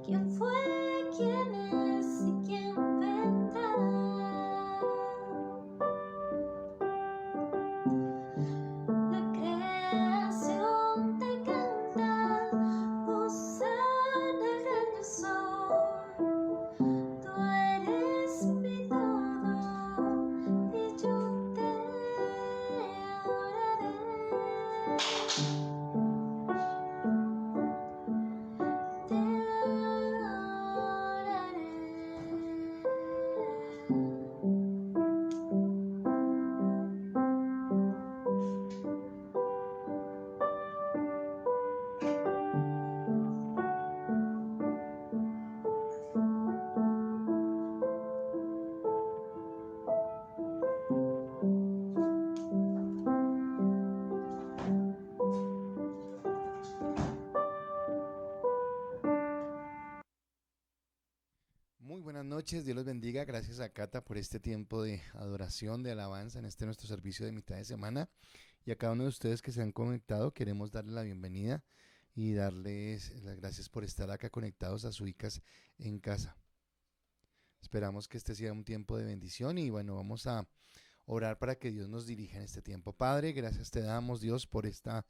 ¿Quién fue? ¿Quién es? ¿Y quién vendrá? La creación te canta, Hosana al gran yo soy. Tú eres mi todo y yo te adoraré. Te Muy buenas noches, Dios los bendiga. Gracias a Cata por este tiempo de adoración, de alabanza en este nuestro servicio de mitad de semana. Y a cada uno de ustedes que se han conectado, queremos darle la bienvenida y darles las gracias por estar acá conectados a su ICAS en casa. Esperamos que este sea un tiempo de bendición y bueno, vamos a orar para que Dios nos dirija en este tiempo. Padre, gracias te damos, Dios, por esta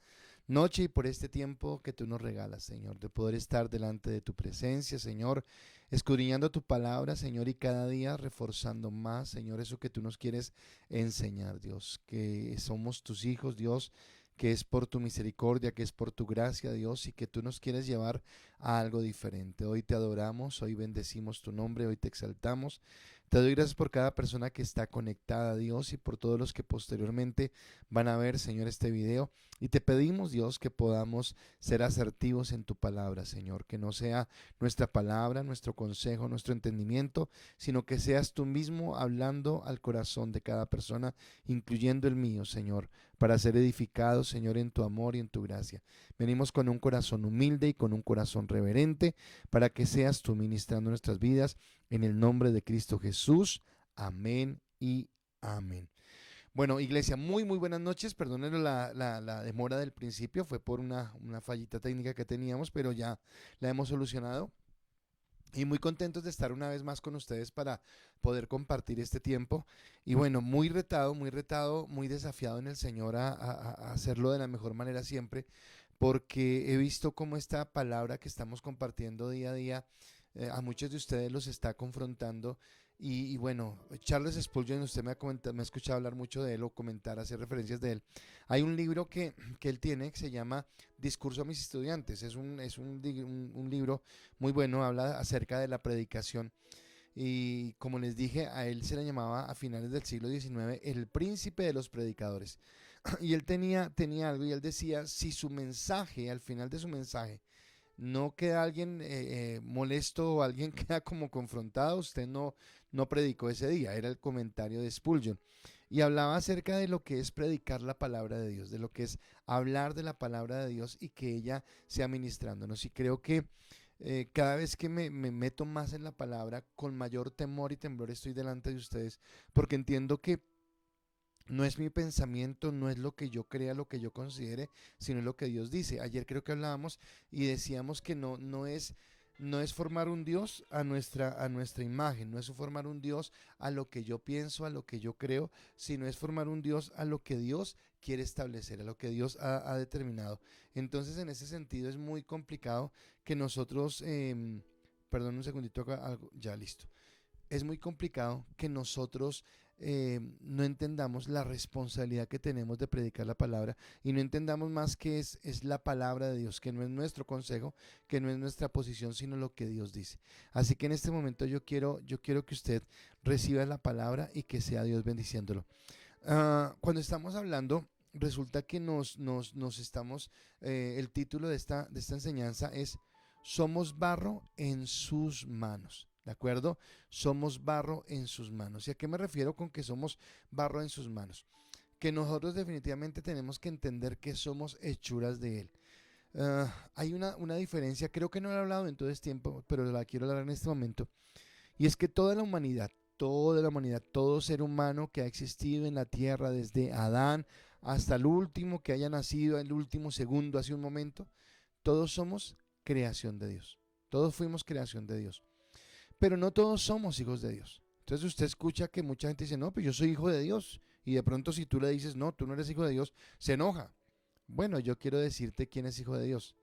noche y por este tiempo que tú nos regalas, Señor, de poder estar delante de tu presencia, Señor, escudriñando tu palabra, Señor, y cada día reforzando más, Señor, eso que tú nos quieres enseñar, Dios, que somos tus hijos, Dios, que es por tu misericordia, que es por tu gracia, Dios, y que tú nos quieres llevar a algo diferente. Hoy te adoramos, hoy bendecimos tu nombre, hoy te exaltamos. Te doy gracias por cada persona que está conectada, Dios, y por todos los que posteriormente van a ver, Señor, este video. Y te pedimos, Dios, que podamos ser asertivos en tu palabra, Señor, que no sea nuestra palabra, nuestro consejo, nuestro entendimiento, sino que seas tú mismo hablando al corazón de cada persona, incluyendo el mío, Señor, para ser edificados, Señor, en tu amor y en tu gracia. Venimos con un corazón humilde y con un corazón reverente para que seas tú ministrando nuestras vidas en el nombre de Cristo Jesús. Amén y amén. Bueno, iglesia, muy buenas noches. Perdonen la demora del principio, fue por una fallita técnica que teníamos, pero ya la hemos solucionado. Y muy contentos de estar una vez más con ustedes para poder compartir este tiempo. Y bueno, muy retado, muy desafiado en el Señor a hacerlo de la mejor manera siempre, porque he visto cómo esta palabra que estamos compartiendo día a día a muchos de ustedes los está confrontando. Y bueno, Charles Spurgeon, usted me ha escuchado hablar mucho de él o comentar, hacer referencias de él. Hay un libro que él tiene que se llama Discurso a mis estudiantes. Es un libro muy bueno, habla acerca de la predicación. Y como les dije, a él se le llamaba a finales del siglo XIX el príncipe de los predicadores. Y él tenía algo y él decía, si su mensaje, al final de su mensaje, no queda alguien molesto o alguien queda como confrontado, usted no predicó ese día, era el comentario de Spurgeon. Y hablaba acerca de lo que es predicar la palabra de Dios, de lo que es hablar de la palabra de Dios y que ella sea ministrándonos. Y creo que cada vez que me meto más en la palabra, con mayor temor y temblor estoy delante de ustedes, porque entiendo que no es mi pensamiento, no es lo que yo crea, lo que yo considere, sino es lo que Dios dice. Ayer creo que hablábamos y decíamos que no es formar un Dios a nuestra imagen, no es formar un Dios a lo que yo pienso, a lo que yo creo, sino es formar un Dios a lo que Dios quiere establecer, a lo que Dios ha determinado. Entonces, en ese sentido es muy complicado que nosotros, perdón un segundito, ya listo, es muy complicado que nosotros no entendamos la responsabilidad que tenemos de predicar la palabra y no entendamos más que es la palabra de Dios, que no es nuestro consejo, que no es nuestra posición, sino lo que Dios dice. Así que en este momento yo quiero que usted reciba la palabra y que sea Dios bendiciéndolo. Cuando estamos hablando, resulta que nos estamos, el título de esta enseñanza es Somos barro en sus manos. ¿De acuerdo? Somos barro en sus manos. ¿Y a qué me refiero con que somos barro en sus manos? Que nosotros definitivamente tenemos que entender que somos hechuras de Él. Hay una diferencia, creo que no lo he hablado en todo este tiempo, pero la quiero hablar en este momento. Y es que toda la humanidad, todo ser humano que ha existido en la tierra, desde Adán hasta el último que haya nacido, el último segundo, hace un momento, todos somos creación de Dios. Todos fuimos creación de Dios. Pero no todos somos hijos de Dios. Entonces usted escucha que mucha gente dice, no, pues yo soy hijo de Dios. Y de pronto si tú le dices, no, tú no eres hijo de Dios, se enoja. Bueno, yo quiero decirte quién es hijo de Dios.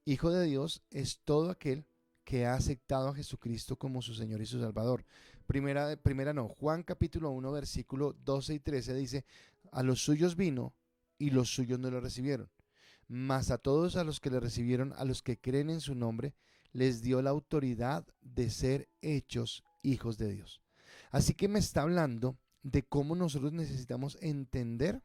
Hijo de Dios es todo aquel que ha aceptado a Jesucristo como su Señor y su Salvador. Juan capítulo 1, versículo 12 y 13 dice, a los suyos vino y los suyos no lo recibieron. Mas a todos a los que le recibieron, a los que creen en su nombre, les dio la autoridad de ser hechos hijos de Dios. Así que me está hablando de cómo nosotros necesitamos entender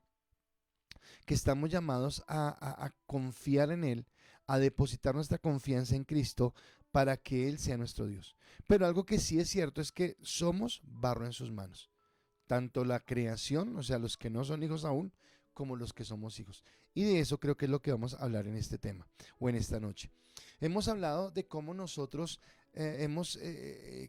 que estamos llamados a confiar en Él, a depositar nuestra confianza en Cristo para que Él sea nuestro Dios. Pero algo que sí es cierto es que somos barro en sus manos. Tanto la creación, o sea, los que no son hijos aún, como los que somos hijos. Y de eso creo que es lo que vamos a hablar en este tema o en esta noche. Hemos hablado de cómo nosotros hemos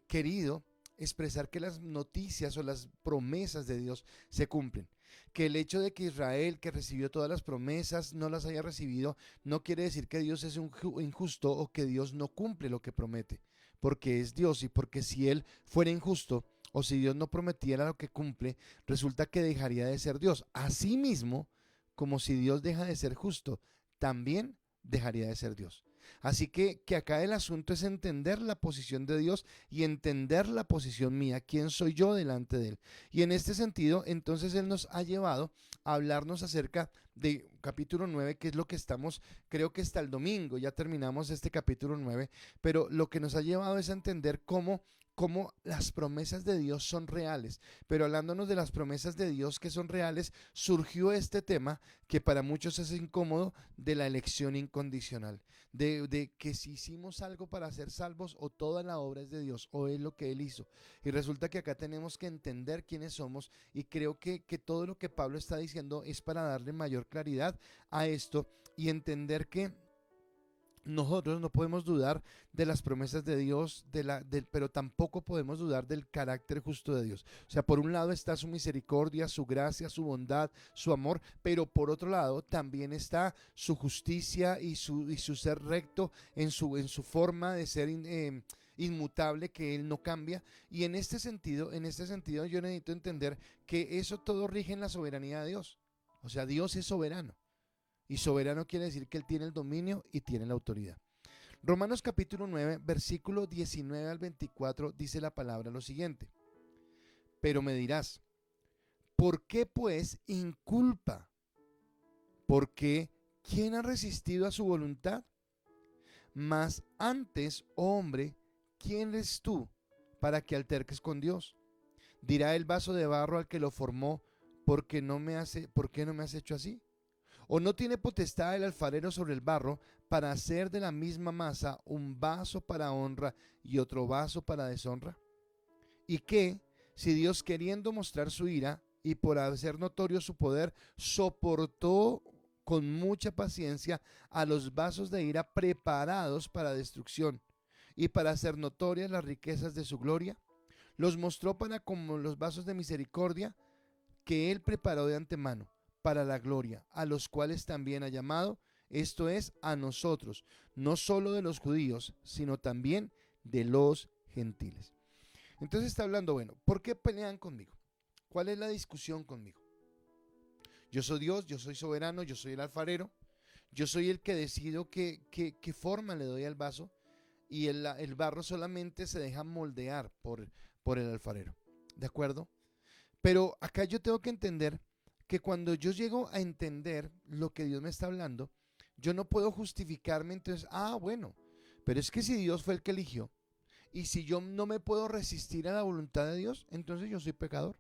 querido expresar que las noticias o las promesas de Dios se cumplen. Que el hecho de que Israel, que recibió todas las promesas, no las haya recibido, no quiere decir que Dios es un injusto o que Dios no cumple lo que promete, porque es Dios y porque si Él fuera injusto o si Dios no prometiera lo que cumple, resulta que dejaría de ser Dios. Asimismo, como si Dios deja de ser justo, también dejaría de ser Dios. Así que acá el asunto es entender la posición de Dios y entender la posición mía, quién soy yo delante de Él. Y en este sentido, entonces Él nos ha llevado a hablarnos acerca de capítulo 9, que es lo que estamos, creo que hasta el domingo, ya terminamos este capítulo 9, pero lo que nos ha llevado es a entender cómo las promesas de Dios son reales. Pero hablándonos de las promesas de Dios que son reales, surgió este tema que para muchos es incómodo, de la elección incondicional. De que si hicimos algo para ser salvos o toda la obra es de Dios o es lo que Él hizo. Y resulta que acá tenemos que entender quiénes somos y creo que todo lo que Pablo está diciendo es para darle mayor claridad a esto y entender que nosotros no podemos dudar de las promesas de Dios, pero tampoco podemos dudar del carácter justo de Dios. O sea, por un lado está su misericordia, su gracia, su bondad, su amor, pero por otro lado también está su justicia y su ser recto en su forma de ser inmutable, que Él no cambia. Y en este sentido yo necesito entender que eso todo rige en la soberanía de Dios. O sea, Dios es soberano. Y soberano quiere decir que Él tiene el dominio y tiene la autoridad. Romanos capítulo 9, versículo 19 al 24 dice la palabra lo siguiente. Pero me dirás, ¿por qué pues inculpa? Porque ¿quién ha resistido a su voluntad? Mas antes, oh hombre, ¿quién eres tú para que alterques con Dios? Dirá el vaso de barro al que lo formó, ¿por qué no me has hecho así? ¿O no tiene potestad el alfarero sobre el barro para hacer de la misma masa un vaso para honra y otro vaso para deshonra? ¿Y qué, si Dios, queriendo mostrar su ira y por hacer notorio su poder, soportó con mucha paciencia a los vasos de ira preparados para destrucción y para hacer notorias las riquezas de su gloria? Los mostró para como los vasos de misericordia que Él preparó de antemano para la gloria, a los cuales también ha llamado, esto es, a nosotros, no solo de los judíos, sino también de los gentiles. Entonces está hablando, bueno, ¿por qué pelean conmigo? ¿Cuál es la discusión conmigo? Yo soy Dios, yo soy soberano, yo soy el alfarero, yo soy el que decido qué forma le doy al vaso y el barro solamente se deja moldear por el alfarero, ¿de acuerdo? Pero acá yo tengo que entender que cuando yo llego a entender lo que Dios me está hablando, yo no puedo justificarme entonces, bueno, pero es que si Dios fue el que eligió y si yo no me puedo resistir a la voluntad de Dios, entonces yo soy pecador.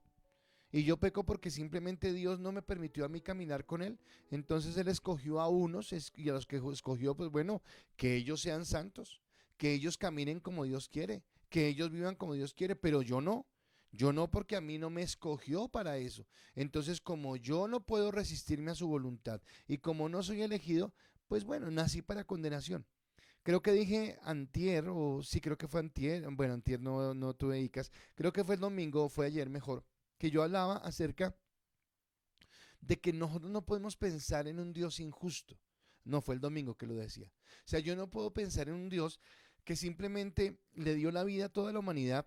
Y yo peco porque simplemente Dios no me permitió a mí caminar con Él. Entonces Él escogió a unos y a los que escogió, pues bueno, que ellos sean santos, que ellos caminen como Dios quiere, que ellos vivan como Dios quiere, pero yo no. Yo no, porque a mí no me escogió para eso. Entonces, como yo no puedo resistirme a su voluntad y como no soy elegido, pues bueno, nací para condenación. Creo que dije antier, o sí, creo que fue antier, bueno, antier no tuve icas, creo que fue el domingo, o fue ayer mejor, que yo hablaba acerca de que nosotros no podemos pensar en un Dios injusto. No fue el domingo que lo decía. O sea, yo no puedo pensar en un Dios que simplemente le dio la vida a toda la humanidad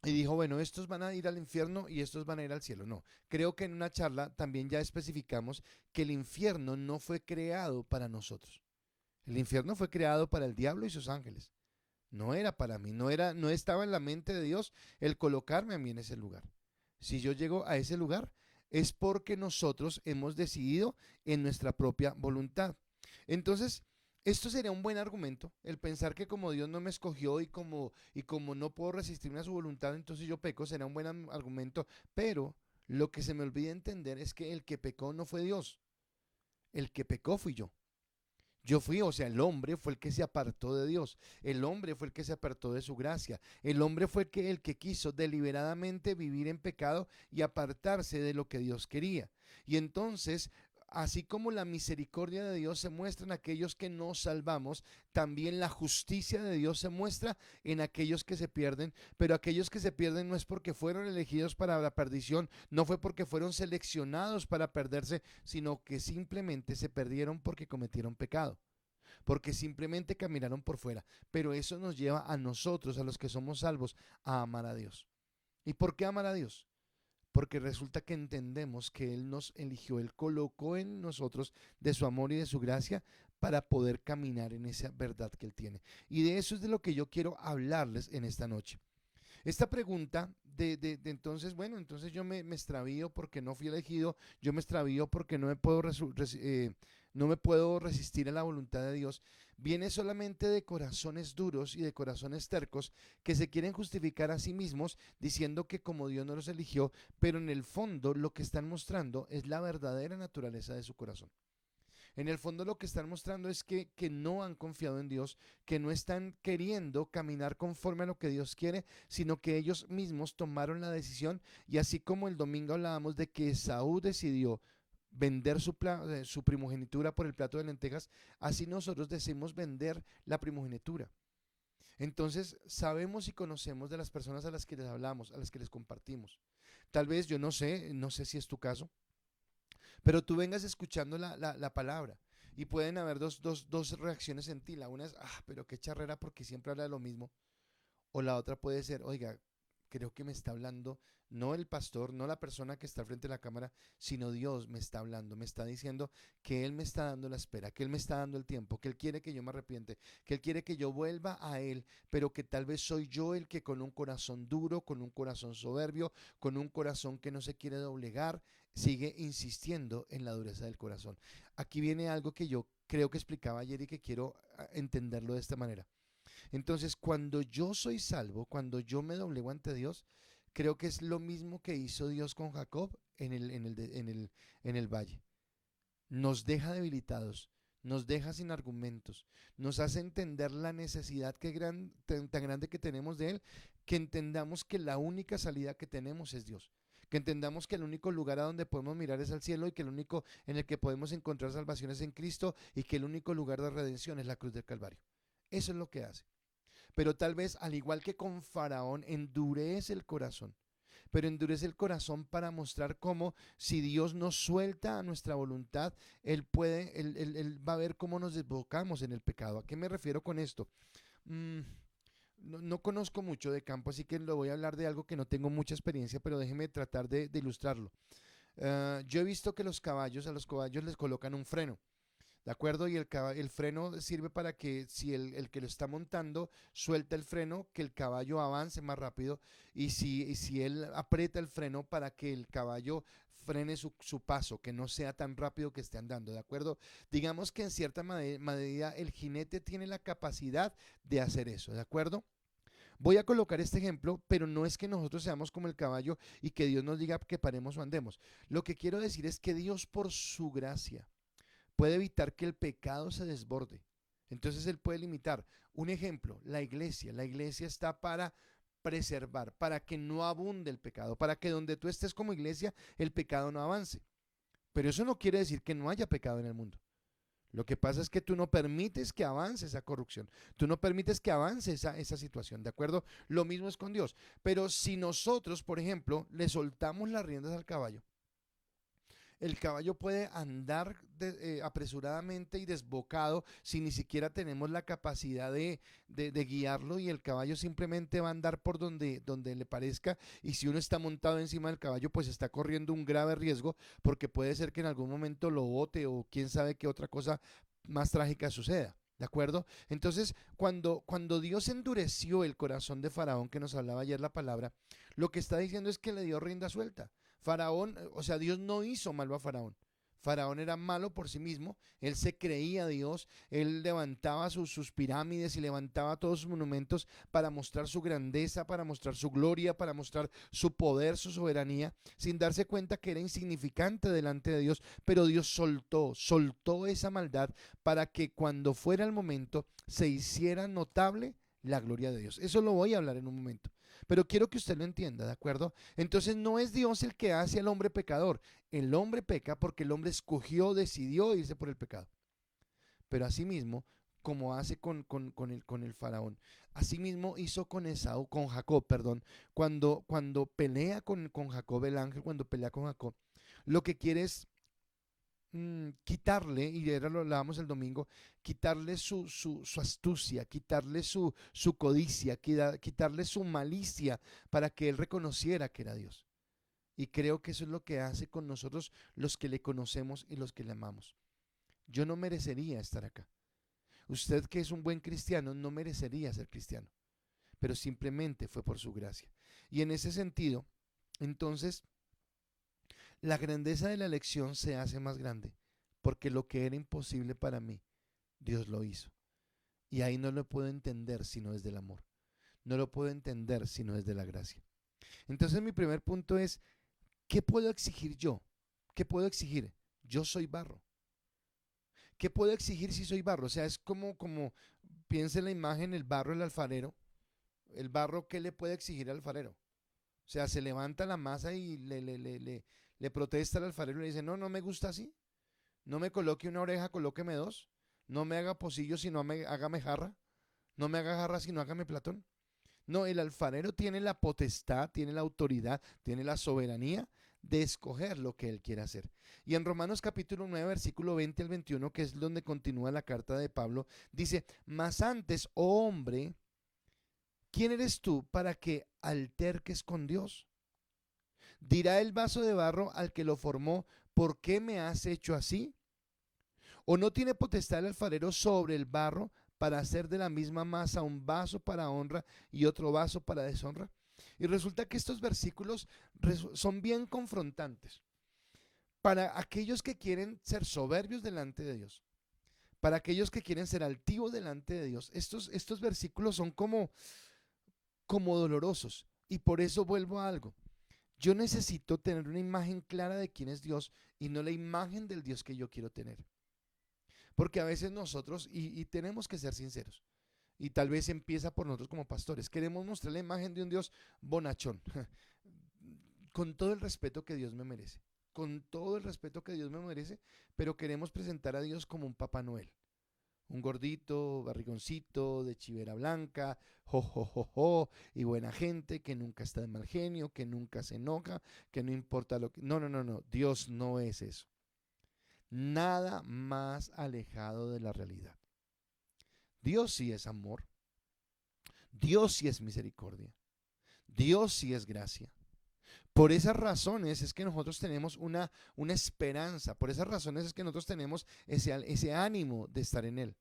y dijo, bueno, estos van a ir al infierno y estos van a ir al cielo. No, creo que en una charla también ya especificamos que el infierno no fue creado para nosotros. El infierno fue creado para el diablo y sus ángeles. No era para mí, no estaba en la mente de Dios el colocarme a mí en ese lugar. Si yo llego a ese lugar es porque nosotros hemos decidido en nuestra propia voluntad. Entonces, esto sería un buen argumento, el pensar que como Dios no me escogió y como no puedo resistirme a su voluntad, entonces yo peco, será un buen argumento, pero lo que se me olvida entender es que el que pecó no fue Dios, el que pecó fui yo. Yo fui, o sea, el hombre fue el que se apartó de Dios, el hombre fue el que se apartó de su gracia, el hombre fue el que quiso deliberadamente vivir en pecado y apartarse de lo que Dios quería. Y entonces, así como la misericordia de Dios se muestra en aquellos que nos salvamos, también la justicia de Dios se muestra en aquellos que se pierden, pero aquellos que se pierden no es porque fueron elegidos para la perdición, no fue porque fueron seleccionados para perderse, sino que simplemente se perdieron porque cometieron pecado, porque simplemente caminaron por fuera. Pero eso nos lleva a nosotros, a los que somos salvos, a amar a Dios. ¿Y por qué amar a Dios? Porque resulta que entendemos que Él nos eligió, Él colocó en nosotros de su amor y de su gracia para poder caminar en esa verdad que Él tiene. Y de eso es de lo que yo quiero hablarles en esta noche. Esta pregunta de entonces, bueno, entonces yo me extravío porque no fui elegido, yo me extravío porque no me puedo resistir a la voluntad de Dios, viene solamente de corazones duros y de corazones tercos que se quieren justificar a sí mismos diciendo que como Dios no los eligió, pero en el fondo lo que están mostrando es la verdadera naturaleza de su corazón. En el fondo lo que están mostrando es que no han confiado en Dios, que no están queriendo caminar conforme a lo que Dios quiere, sino que ellos mismos tomaron la decisión. Y así como el domingo hablábamos de que Esaú decidió vender su primogenitura por el plato de lentejas, así nosotros decidimos vender la primogenitura. Entonces sabemos y conocemos de las personas a las que les hablamos, a las que les compartimos. Tal vez yo no sé si es tu caso, pero tú vengas escuchando la palabra y pueden haber dos reacciones en ti. La una es, pero qué charrera porque siempre habla de lo mismo. O la otra puede ser, oiga, creo que me está hablando no el pastor, no la persona que está frente a la cámara, sino Dios me está hablando, me está diciendo que Él me está dando la espera, que Él me está dando el tiempo, que Él quiere que yo me arrepiente, que Él quiere que yo vuelva a Él, pero que tal vez soy yo el que con un corazón duro, con un corazón soberbio, con un corazón que no se quiere doblegar, sigue insistiendo en la dureza del corazón. Aquí viene algo que yo creo que explicaba ayer y que quiero entenderlo de esta manera. Entonces, cuando yo soy salvo, cuando yo me doblego ante Dios, creo que es lo mismo que hizo Dios con Jacob en el valle. Nos deja debilitados, nos deja sin argumentos, nos hace entender la necesidad tan grande que tenemos de Él, que entendamos que la única salida que tenemos es Dios. Que entendamos que el único lugar a donde podemos mirar es al cielo y que el único en el que podemos encontrar salvación es en Cristo y que el único lugar de redención es la cruz del Calvario. Eso es lo que hace. Pero tal vez, al igual que con Faraón, endurece el corazón. Pero endurece el corazón para mostrar cómo si Dios nos suelta a nuestra voluntad, Él va a ver cómo nos desbocamos en el pecado. ¿A qué me refiero con esto? No conozco mucho de campo, así que lo voy a hablar de algo que no tengo mucha experiencia, pero déjeme tratar de ilustrarlo. Yo he visto que a los caballos les colocan un freno. ¿De acuerdo? Y el freno sirve para que si el que lo está montando suelta el freno, que el caballo avance más rápido. Y si él aprieta el freno para que el caballo frene su paso, que no sea tan rápido que esté andando. ¿De acuerdo? Digamos que en cierta medida el jinete tiene la capacidad de hacer eso. ¿De acuerdo? Voy a colocar este ejemplo, pero no es que nosotros seamos como el caballo y que Dios nos diga que paremos o andemos. Lo que quiero decir es que Dios, por su gracia, puede evitar que el pecado se desborde. Entonces Él puede limitar. Un ejemplo, la iglesia. La iglesia está para preservar, para que no abunde el pecado, para que donde tú estés como iglesia, el pecado no avance. Pero eso no quiere decir que no haya pecado en el mundo. Lo que pasa es que tú no permites que avance esa corrupción, tú no permites que avance esa situación, ¿de acuerdo? Lo mismo es con Dios. Pero si nosotros, por ejemplo, le soltamos las riendas al caballo, El caballo puede andar apresuradamente y desbocado si ni siquiera tenemos la capacidad de guiarlo, y el caballo simplemente va a andar por donde le parezca, y si uno está montado encima del caballo pues está corriendo un grave riesgo porque puede ser que en algún momento lo bote o quién sabe qué otra cosa más trágica suceda. ¿De acuerdo? Entonces, cuando Dios endureció el corazón de Faraón, que nos hablaba ayer la palabra, lo que está diciendo es que le dio rienda suelta. Faraón, o sea, Dios no hizo malo a Faraón. Faraón era malo por sí mismo, él se creía Dios, él levantaba sus pirámides y levantaba todos sus monumentos para mostrar su grandeza, para mostrar su gloria, para mostrar su poder, su soberanía, sin darse cuenta que era insignificante delante de Dios, pero Dios soltó esa maldad para que cuando fuera el momento se hiciera notable la gloria de Dios. Eso lo voy a hablar en un momento, pero quiero que usted lo entienda, ¿de acuerdo? Entonces no es Dios el que hace al hombre pecador. El hombre peca porque el hombre escogió, decidió irse por el pecado. Pero asimismo, como hace con el faraón, asimismo hizo con Esaú, con Jacob, perdón, cuando pelea con Jacob, el ángel, cuando pelea con Jacob, lo que quiere es quitarle, y era lo hablábamos el domingo, quitarle su astucia, quitarle su codicia, quitarle su malicia para que él reconociera que era Dios. Y creo que eso es lo que hace con nosotros los que le conocemos y los que le amamos. Yo no merecería estar acá. Usted, que es un buen cristiano, no merecería ser cristiano, pero simplemente fue por su gracia. Y en ese sentido, entonces, la grandeza de la elección se hace más grande, porque lo que era imposible para mí, Dios lo hizo. Y ahí no lo puedo entender si no es del amor. No lo puedo entender si no es de la gracia. Entonces mi primer punto es, ¿qué puedo exigir yo? ¿Qué puedo exigir? Yo soy barro. ¿Qué puedo exigir si soy barro? O sea, es como piense en la imagen, el barro, el alfarero. El barro, ¿qué le puede exigir al alfarero? O sea, se levanta la masa y le protesta al alfarero y le dice, no, no me gusta así. No me coloque una oreja, colóqueme dos. No me haga pocillo, sino hágame jarra. No me haga jarra, sino hágame platón. No, el alfarero tiene la potestad, tiene la autoridad, tiene la soberanía de escoger lo que él quiere hacer. Y en Romanos capítulo 9, versículo 20 al 21, que es donde continúa la carta de Pablo, dice, mas antes, oh hombre, ¿quién eres tú para que alterques con Dios? Dirá el vaso de barro al que lo formó, ¿por qué me has hecho así? ¿O no tiene potestad el alfarero sobre el barro para hacer de la misma masa un vaso para honra y otro vaso para deshonra? Y resulta que estos versículos son bien confrontantes para aquellos que quieren ser soberbios delante de Dios, para aquellos que quieren ser altivos delante de Dios. Estos versículos son como dolorosos, y por eso vuelvo a algo. Yo necesito tener una imagen clara de quién es Dios y no la imagen del Dios que yo quiero tener. Porque a veces nosotros, y tenemos que ser sinceros, y tal vez empieza por nosotros como pastores, queremos mostrar la imagen de un Dios bonachón, con todo el respeto que Dios me merece, con todo el respeto que Dios me merece, pero queremos presentar a Dios como un Papá Noel, un gordito, barrigoncito, de chivera blanca, jo, jo, jo, jo, y buena gente, que nunca está de mal genio, que nunca se enoja, que no importa lo que... No, no, no, no, Dios no es eso. Nada más alejado de la realidad. Dios sí es amor, Dios sí es misericordia, Dios sí es gracia. Por esas razones es que nosotros tenemos una esperanza, por esas razones es que nosotros tenemos ese ánimo de estar en Él.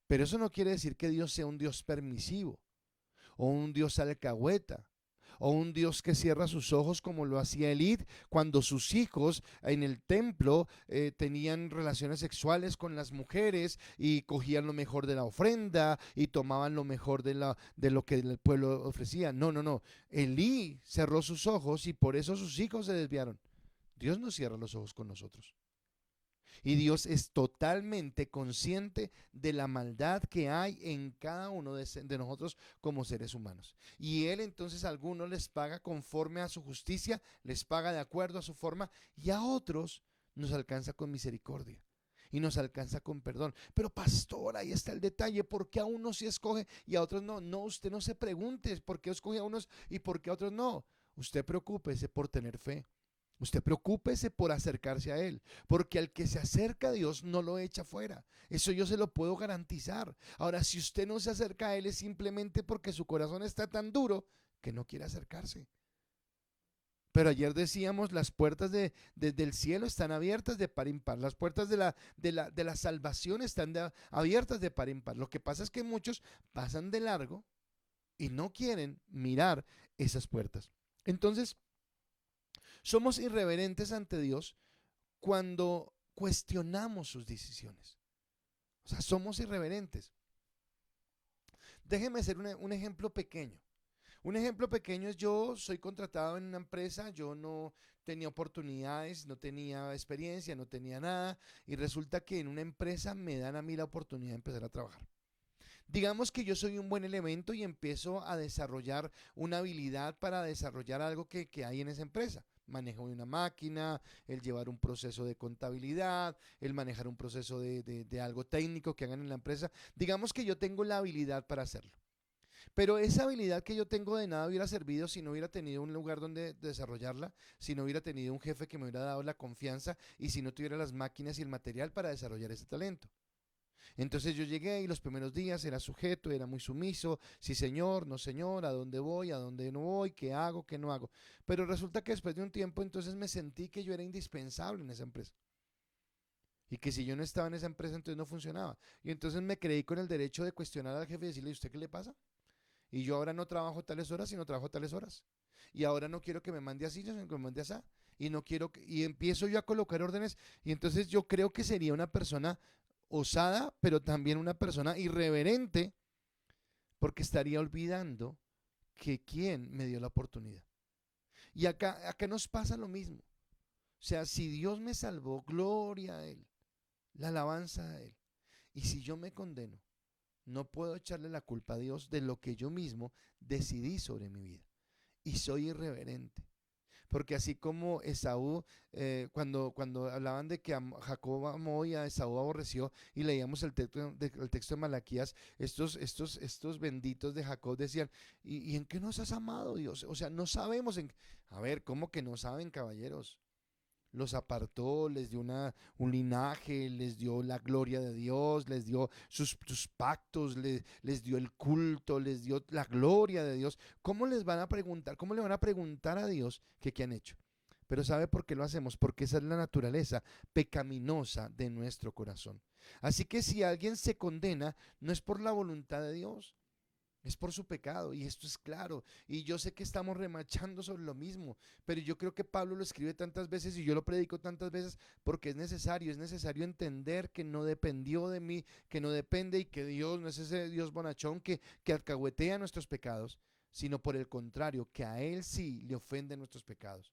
Pero eso no quiere decir que Dios sea un Dios permisivo, o un Dios alcahueta, o un Dios que cierra sus ojos como lo hacía Elid cuando sus hijos en el templo tenían relaciones sexuales con las mujeres y cogían lo mejor de la ofrenda y tomaban lo mejor de lo que el pueblo ofrecía. No, no, no. Elí cerró sus ojos y por eso sus hijos se desviaron. Dios no cierra los ojos con nosotros. Y Dios es totalmente consciente de la maldad que hay en cada uno de nosotros como seres humanos. Y Él entonces a algunos les paga conforme a su justicia, les paga de acuerdo a su forma, y a otros nos alcanza con misericordia y nos alcanza con perdón. Pero pastor, ahí está el detalle, ¿por qué a unos sí escoge y a otros no? No, usted no se pregunte por qué escoge a unos y por qué a otros no. Usted preocúpese por tener fe. Usted preocúpese por acercarse a Él, porque al que se acerca a Dios no lo echa fuera. Eso yo se lo puedo garantizar. Ahora, si usted no se acerca a Él es simplemente porque su corazón está tan duro que no quiere acercarse. Pero ayer decíamos, las puertas del cielo están abiertas de par en par. Las puertas de la salvación están abiertas de par en par. Lo que pasa es que muchos pasan de largo y no quieren mirar esas puertas. Entonces, somos irreverentes ante Dios cuando cuestionamos sus decisiones. O sea, somos irreverentes. Déjeme hacer un ejemplo pequeño. Un ejemplo pequeño es: yo soy contratado en una empresa, yo no tenía oportunidades, no tenía experiencia, no tenía nada, y resulta que en una empresa me dan a mí la oportunidad de empezar a trabajar. Digamos que yo soy un buen elemento y empiezo a desarrollar una habilidad para desarrollar algo que hay en esa empresa. Manejo de una máquina, el llevar un proceso de contabilidad, el manejar un proceso de algo técnico que hagan en la empresa. Digamos que yo tengo la habilidad para hacerlo. Pero esa habilidad que yo tengo de nada hubiera servido si no hubiera tenido un lugar donde desarrollarla, si no hubiera tenido un jefe que me hubiera dado la confianza y si no tuviera las máquinas y el material para desarrollar ese talento. Entonces yo llegué y los primeros días era sujeto, era muy sumiso: sí señor, no señor, a dónde voy, a dónde no voy, qué hago, qué no hago. Pero resulta que después de un tiempo entonces me sentí que yo era indispensable en esa empresa. Y que si yo no estaba en esa empresa entonces no funcionaba. Y entonces me creí con el derecho de cuestionar al jefe y decirle: ¿y usted qué le pasa? Y yo ahora no trabajo tales horas, sino trabajo tales horas. Y ahora no quiero que me mande así, sino que me mande así. Y no quiero y empiezo yo a colocar órdenes. Y entonces yo creo que sería una persona osada, pero también una persona irreverente, porque estaría olvidando que quién me dio la oportunidad. Y acá nos pasa lo mismo. O sea, si Dios me salvó, gloria a Él, la alabanza a Él. Y si yo me condeno, no puedo echarle la culpa a Dios de lo que yo mismo decidí sobre mi vida. Y soy irreverente. Porque así como Esaú, cuando hablaban de que Jacob amó y a Esaú aborreció, y leíamos el texto de Malaquías, estos benditos de Jacob decían: ¿y en qué nos has amado, Dios? O sea, no sabemos en... A ver, ¿cómo que no saben, caballeros? Los apartó, les dio un linaje, les dio la gloria de Dios, les dio sus pactos, les dio el culto, les dio la gloria de Dios. ¿Cómo les van a preguntar? ¿Cómo le van a preguntar a Dios que qué han hecho? Pero ¿sabe por qué lo hacemos? Porque esa es la naturaleza pecaminosa de nuestro corazón. Así que si alguien se condena, no es por la voluntad de Dios, es por su pecado, y esto es claro. Y yo sé que estamos remachando sobre lo mismo, pero yo creo que Pablo lo escribe tantas veces y yo lo predico tantas veces porque es necesario entender que no dependió de mí, que no depende, y que Dios no es ese Dios bonachón que alcahuetea nuestros pecados, sino por el contrario, que a Él sí le ofenden nuestros pecados.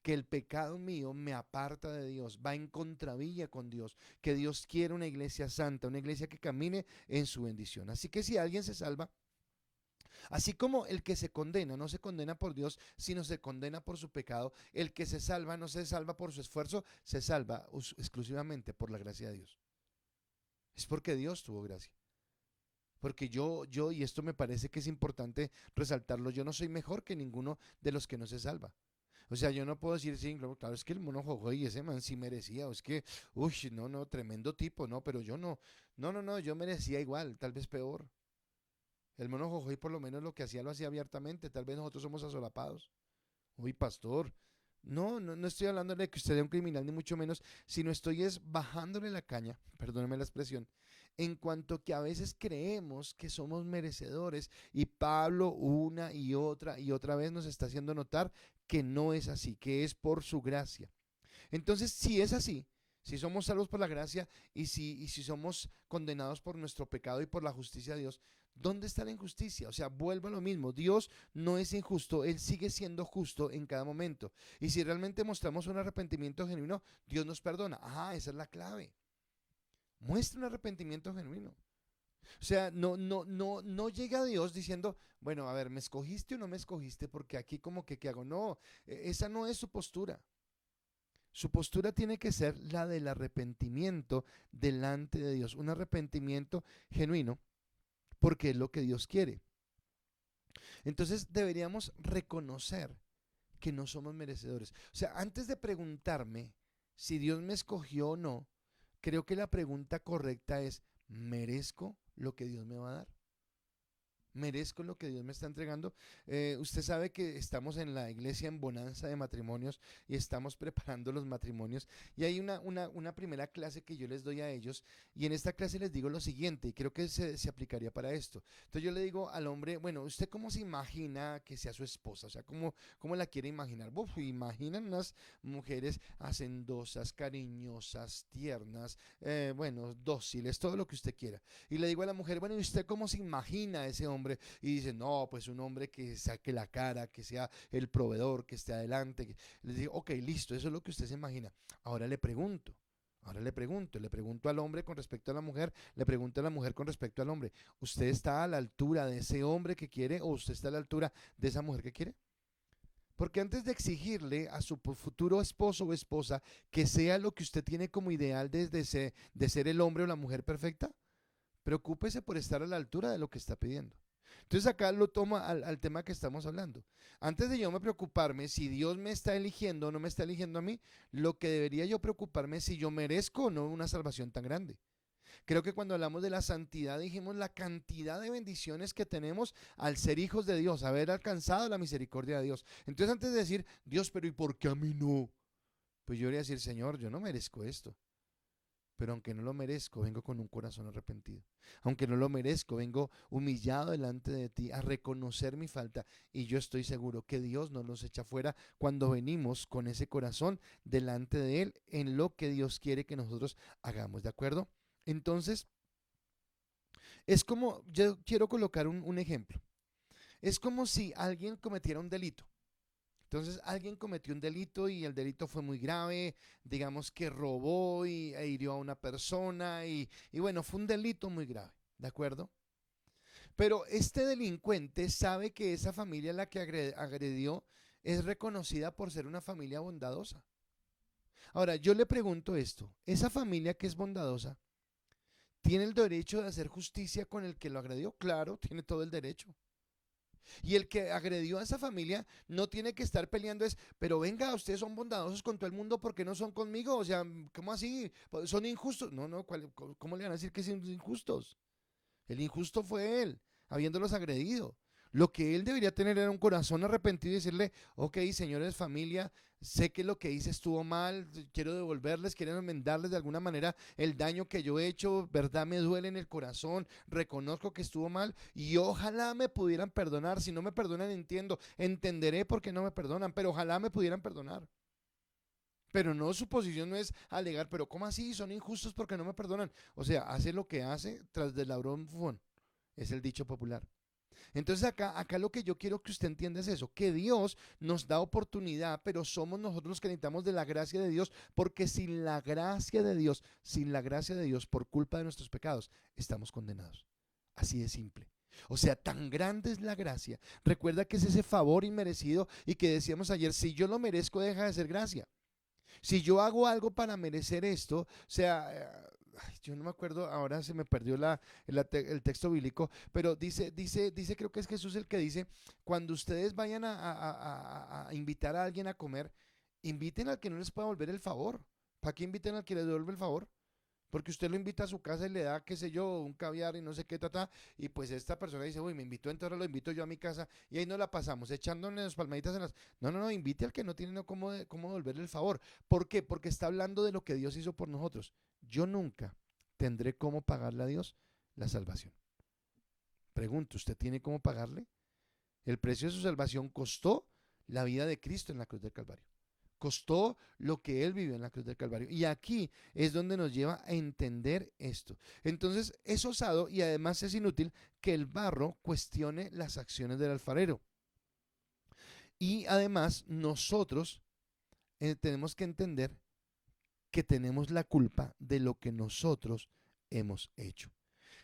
Que el pecado mío me aparta de Dios, va en contravía con Dios, que Dios quiere una iglesia santa, una iglesia que camine en su bendición. Así que si alguien se salva, así como el que se condena no se condena por Dios, sino se condena por su pecado, el que se salva no se salva por su esfuerzo, se salva exclusivamente por la gracia de Dios. Es porque Dios tuvo gracia. Porque y esto me parece que es importante resaltarlo, yo no soy mejor que ninguno de los que no se salva. O sea, yo no puedo decir: sí, claro, es que el mono Jojoy, ese man sí merecía, o es que, uy, no, no, tremendo tipo, no, pero yo no, no, no, no, yo merecía igual, tal vez peor. El mono Jojoy por lo menos lo que hacía lo hacía abiertamente, tal vez nosotros somos asolapados. Uy, pastor, no, no, no estoy hablando de que usted sea un criminal, ni mucho menos, sino estoy es bajándole la caña, perdóneme la expresión, en cuanto que a veces creemos que somos merecedores, y Pablo una y otra vez nos está haciendo notar que no es así, que es por su gracia. Entonces, si es así, si somos salvos por la gracia, y si somos condenados por nuestro pecado y por la justicia de Dios, ¿dónde está la injusticia? O sea, vuelvo a lo mismo: Dios no es injusto, Él sigue siendo justo en cada momento. Y si realmente mostramos un arrepentimiento genuino, Dios nos perdona. Ajá, esa es la clave. Muestra un arrepentimiento genuino. O sea, no llega a Dios diciendo: bueno, a ver, ¿me escogiste o no me escogiste? Porque aquí como que, ¿qué hago? No, esa no es su postura. Su postura tiene que ser la del arrepentimiento delante de Dios, un arrepentimiento genuino, porque es lo que Dios quiere. Entonces deberíamos reconocer que no somos merecedores. O sea, antes de preguntarme si Dios me escogió o no, creo que la pregunta correcta es, ¿merezco lo que Dios me va a dar? ¿Merezco lo que Dios me está entregando? Usted sabe que estamos en la iglesia en bonanza de matrimonios y estamos preparando los matrimonios y hay una primera clase que yo les doy a ellos y en esta clase les digo lo siguiente y creo que se aplicaría para esto. Entonces yo le digo al hombre, bueno, ¿usted cómo se imagina que sea su esposa? O sea, ¿cómo la quiere imaginar? Uf, imaginan unas mujeres hacendosas, cariñosas, tiernas, bueno, dóciles, todo lo que usted quiera. Y le digo a la mujer, bueno, ¿y usted cómo se imagina a ese hombre? Y dice, no, pues un hombre que saque la cara, que sea el proveedor, que esté adelante. Les digo, ok, listo, eso es lo que usted se imagina. Ahora le pregunto. Le pregunto al hombre con respecto a la mujer, le pregunto a la mujer con respecto al hombre, ¿usted está a la altura de ese hombre que quiere o usted está a la altura de esa mujer que quiere? Porque antes de exigirle a su futuro esposo o esposa que sea lo que usted tiene como ideal de ser el hombre o la mujer perfecta, preocúpese por estar a la altura de lo que está pidiendo. Entonces acá lo toma al tema que estamos hablando. Antes de yo me preocuparme si Dios me está eligiendo o no me está eligiendo a mí, lo que debería yo preocuparme es si yo merezco o no una salvación tan grande. Creo que cuando hablamos de la santidad dijimos la cantidad de bendiciones que tenemos al ser hijos de Dios, haber alcanzado la misericordia de Dios. Entonces antes de decir, Dios, pero ¿y por qué a mí no? Pues yo debería decir, Señor, yo no merezco esto. Pero aunque no lo merezco, vengo con un corazón arrepentido. Aunque no lo merezco, vengo humillado delante de ti a reconocer mi falta. Y yo estoy seguro que Dios no nos echa fuera cuando venimos con ese corazón delante de Él en lo que Dios quiere que nosotros hagamos. ¿De acuerdo? Entonces, es como, yo quiero colocar un ejemplo. Es como si alguien cometiera un delito. Entonces alguien cometió un delito y el delito fue muy grave, digamos que robó e hirió a una persona y bueno, fue un delito muy grave, ¿de acuerdo? Pero este delincuente sabe que esa familia a la que agredió es reconocida por ser una familia bondadosa. Ahora, yo le pregunto esto, ¿esa familia que es bondadosa tiene el derecho de hacer justicia con el que lo agredió? Claro, tiene todo el derecho. Y el que agredió a esa familia no tiene que estar peleando pero venga, ustedes son bondadosos con todo el mundo, ¿por qué no son conmigo? O sea, ¿cómo así? ¿Son injustos? No, no, ¿cómo le van a decir que son injustos? El injusto fue él, habiéndolos agredido. Lo que él debería tener era un corazón arrepentido y decirle, ok, señores familia, sé que lo que hice estuvo mal, quiero devolverles, quiero enmendarles de alguna manera el daño que yo he hecho, verdad me duele en el corazón, reconozco que estuvo mal y ojalá me pudieran perdonar, si no me perdonan entiendo, entenderé por qué no me perdonan, pero ojalá me pudieran perdonar. Pero no, su posición no es alegar, pero ¿cómo así? Son injustos porque no me perdonan. O sea, hace lo que hace tras del ladrón bufón, es el dicho popular. Entonces acá lo que yo quiero que usted entienda es eso, que Dios nos da oportunidad, pero somos nosotros los que necesitamos de la gracia de Dios, porque sin la gracia de Dios, sin la gracia de Dios, por culpa de nuestros pecados, estamos condenados. Así de simple. O sea, tan grande es la gracia. Recuerda que es ese favor inmerecido y que decíamos ayer, si yo lo merezco, deja de ser gracia. Si yo hago algo para merecer esto, o sea, yo no me acuerdo, ahora se me perdió el texto bíblico, pero dice, creo que es Jesús el que dice, cuando ustedes vayan a invitar a alguien a comer, inviten al que no les pueda volver el favor. ¿Para qué inviten al que les devuelve el favor? Porque usted lo invita a su casa y le da, qué sé yo, un caviar y no sé qué, y pues esta persona dice, uy, me invitó, entonces ahora lo invito yo a mi casa, y ahí no la pasamos, echándole las palmaditas en las... No, no, no, invite al que no tiene no cómo devolverle el favor. ¿Por qué? Porque está hablando de lo que Dios hizo por nosotros. Yo nunca tendré cómo pagarle a Dios la salvación. Pregunto, ¿usted tiene cómo pagarle? El precio de su salvación costó la vida de Cristo en la cruz del Calvario. Costó lo que Él vivió en la cruz del Calvario. Y aquí es donde nos lleva a entender esto. Entonces es osado y además es inútil que el barro cuestione las acciones del alfarero. Y además nosotros tenemos que entender que tenemos la culpa de lo que nosotros hemos hecho.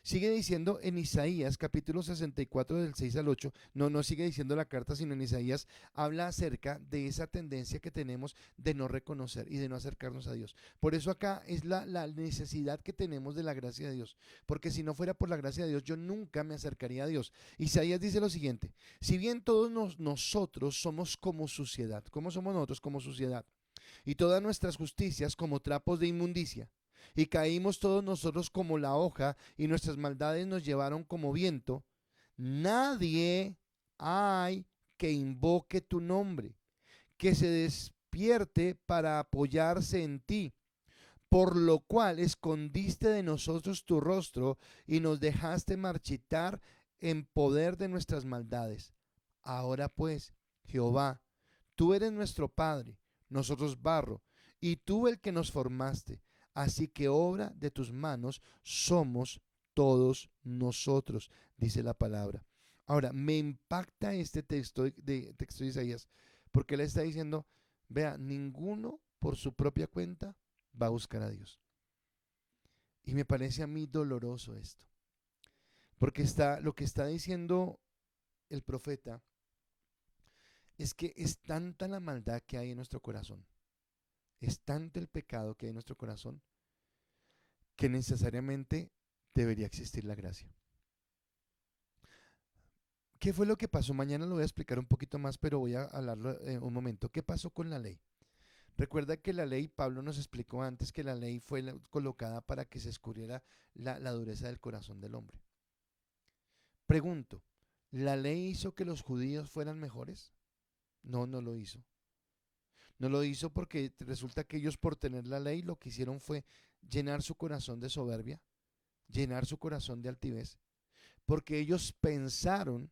Sigue diciendo en Isaías capítulo 64 del 6 al 8, no sigue diciendo la carta, sino en Isaías habla acerca de esa tendencia que tenemos de no reconocer y de no acercarnos a Dios. Por eso acá es la necesidad que tenemos de la gracia de Dios, porque si no fuera por la gracia de Dios yo nunca me acercaría a Dios. Isaías dice lo siguiente: si bien todos nosotros somos como suciedad, ¿cómo somos nosotros como suciedad? Y todas nuestras justicias como trapos de inmundicia. Y caímos todos nosotros como la hoja, y nuestras maldades nos llevaron como viento. Nadie hay que invoque tu nombre, que se despierte para apoyarse en ti. Por lo cual escondiste de nosotros tu rostro y nos dejaste marchitar en poder de nuestras maldades. Ahora pues, Jehová, tú eres nuestro Padre, nosotros barro, y tú el que nos formaste. Así que obra de tus manos somos todos nosotros, dice la palabra. Ahora, me impacta este texto de Isaías, porque él está diciendo, vea, ninguno por su propia cuenta va a buscar a Dios. Y me parece a mí doloroso esto, porque lo que está diciendo el profeta es que es tanta la maldad que hay en nuestro corazón, es tanto el pecado que hay en nuestro corazón, que necesariamente debería existir la gracia. ¿Qué fue lo que pasó? Mañana lo voy a explicar un poquito más, pero voy a hablarlo en un momento. ¿Qué pasó con la ley? Recuerda que la ley, Pablo nos explicó antes que la ley fue colocada para que se escurriera la dureza del corazón del hombre. Pregunto, ¿la ley hizo que los judíos fueran mejores? No, no lo hizo. No lo hizo porque resulta que ellos, por tener la ley, lo que hicieron fue llenar su corazón de soberbia, llenar su corazón de altivez, porque ellos pensaron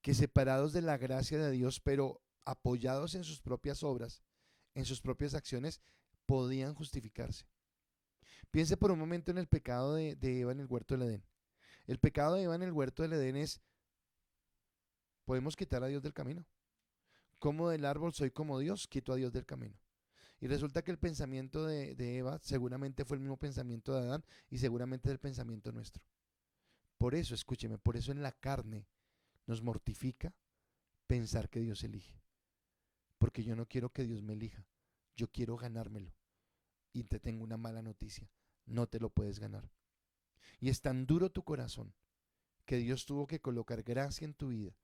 que, separados de la gracia de Dios, pero apoyados en sus propias obras, en sus propias acciones, podían justificarse. Piense por un momento en el pecado de Eva en el huerto del Edén. El pecado de Eva en el huerto del Edén es: podemos quitar a Dios del camino. Como del árbol soy como Dios, quito a Dios del camino. Y resulta que el pensamiento de Eva seguramente fue el mismo pensamiento de Adán, y seguramente es el pensamiento nuestro. Por eso, escúcheme, por eso en la carne nos mortifica pensar que Dios elige. Porque yo no quiero que Dios me elija, yo quiero ganármelo. Y te tengo una mala noticia: no te lo puedes ganar. Y es tan duro tu corazón que Dios tuvo que colocar gracia en tu vida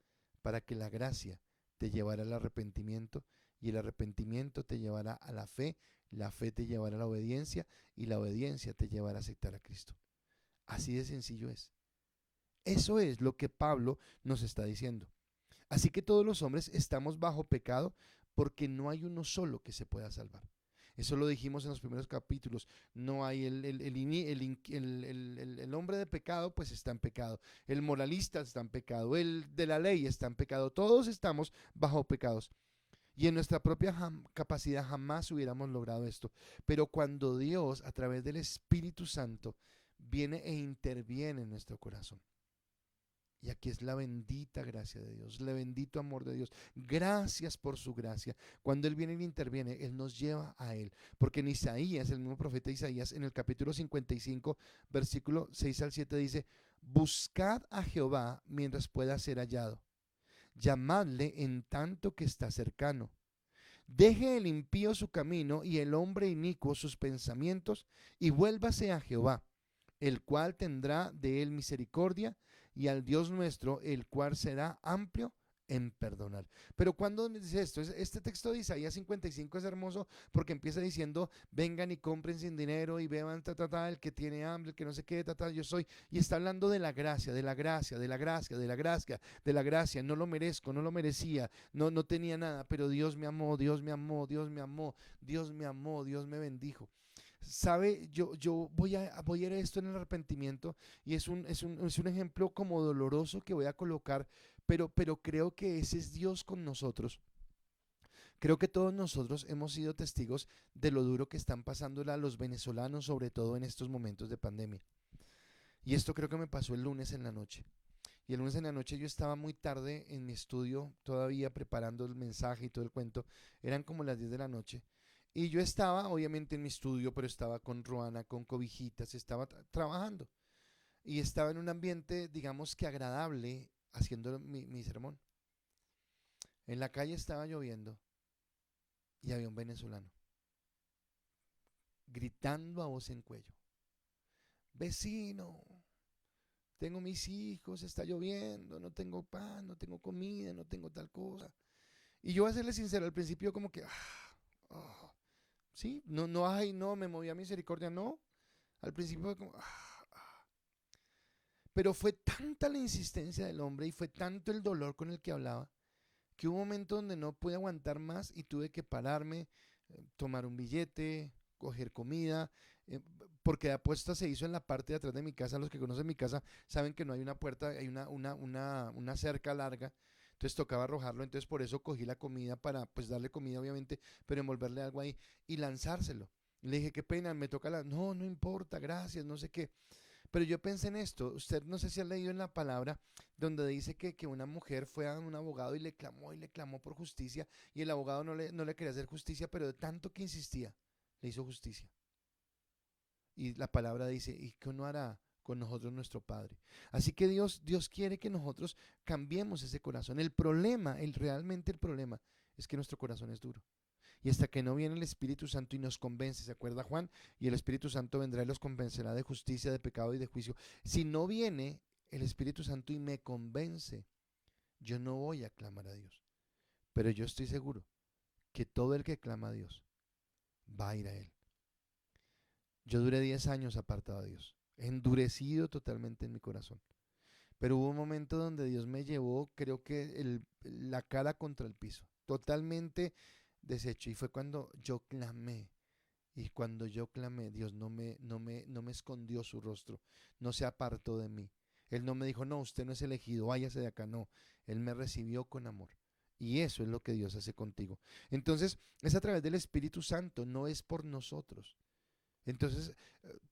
para que la gracia te llevara al arrepentimiento, y el arrepentimiento te llevará a la fe te llevará a la obediencia, y la obediencia te llevará a aceptar a Cristo. Así de sencillo es. Eso es lo que Pablo nos está diciendo. Así que todos los hombres estamos bajo pecado, porque no hay uno solo que se pueda salvar. Eso lo dijimos en los primeros capítulos. No hay el hombre de pecado, pues está en pecado. El moralista está en pecado. El de la ley está en pecado. Todos estamos bajo pecados. Y en nuestra propia capacidad jamás hubiéramos logrado esto. Pero cuando Dios, a través del Espíritu Santo, viene e interviene en nuestro corazón. Y aquí es la bendita gracia de Dios, el bendito amor de Dios. Gracias por su gracia. Cuando Él viene y interviene, Él nos lleva a Él. Porque en Isaías, el mismo profeta Isaías, en el capítulo 55, versículo 6 al 7 dice: buscad a Jehová mientras pueda ser hallado. Llamadle en tanto que está cercano. Deje el impío su camino y el hombre inicuo sus pensamientos, y vuélvase a Jehová, el cual tendrá de él misericordia, y al Dios nuestro, el cual será amplio en perdonar. Pero cuando dice esto, este texto de Isaías 55 es hermoso, porque empieza diciendo: vengan y compren sin dinero y beban, el que tiene hambre, el que no sé qué, yo soy. Y está hablando de la gracia, de la gracia, de la gracia, de la gracia, de la gracia. No lo merezco, no lo merecía, no tenía nada, pero Dios me amó, Dios me amó, Dios me amó, Dios me amó, Dios me bendijo. Sabe, yo voy a ir a esto en el arrepentimiento, y es un ejemplo como doloroso que voy a colocar, pero creo que ese es Dios con nosotros. Creo que todos nosotros hemos sido testigos de lo duro que están pasando a los venezolanos, sobre todo en estos momentos de pandemia. Y esto creo que me pasó el lunes en la noche. Y el lunes en la noche yo estaba muy tarde en mi estudio, todavía preparando el mensaje y todo el cuento. Eran como las 10 de la noche. Y yo estaba obviamente en mi estudio, pero estaba con Ruana, con cobijitas, estaba trabajando. y estaba en un ambiente, digamos que agradable, haciendo mi sermón. En la calle estaba lloviendo y había un venezolano gritando a voz en cuello: vecino, tengo mis hijos, está lloviendo, no tengo pan, no tengo comida, no tengo tal cosa. Y yo, a serle sincero, al principio como que, sí, no, no, ay, no, me moví a misericordia, no. Al principio fue como, pero fue tanta la insistencia del hombre y fue tanto el dolor con el que hablaba, que hubo un momento donde no pude aguantar más y tuve que pararme, tomar un billete, coger comida, porque la apuesta se hizo en la parte de atrás de mi casa. Los que conocen mi casa saben que no hay una puerta, hay una cerca larga. Entonces tocaba arrojarlo, entonces por eso cogí la comida para pues darle comida obviamente, pero envolverle algo ahí y lanzárselo. Le dije: qué pena, me toca la... No, no importa, gracias, no sé qué. Pero yo pensé en esto, usted no sé si ha leído en la palabra donde dice que una mujer fue a un abogado y le clamó por justicia, y el abogado no le quería hacer justicia, pero de tanto que insistía, le hizo justicia. Y la palabra dice: ¿y qué no hará con nosotros nuestro Padre? Así que Dios quiere que nosotros cambiemos ese corazón. El problema, realmente el problema, es que nuestro corazón es duro. Y hasta que no viene el Espíritu Santo y nos convence, ¿se acuerda Juan? Y el Espíritu Santo vendrá y los convencerá de justicia, de pecado y de juicio. Si no viene el Espíritu Santo y me convence, yo no voy a clamar a Dios. Pero yo estoy seguro que todo el que clama a Dios va a ir a Él. Yo duré 10 años apartado de Dios, endurecido totalmente en mi corazón. Pero hubo un momento donde Dios me llevó, creo que la cara contra el piso, totalmente deshecho. Y fue cuando yo clamé. Y cuando yo clamé, Dios no me escondió su rostro, no se apartó de mí. Él no me dijo: no, usted no es elegido, váyase de acá. No, Él me recibió con amor. Y eso es lo que Dios hace contigo. Entonces, es a través del Espíritu Santo, no es por nosotros. Entonces,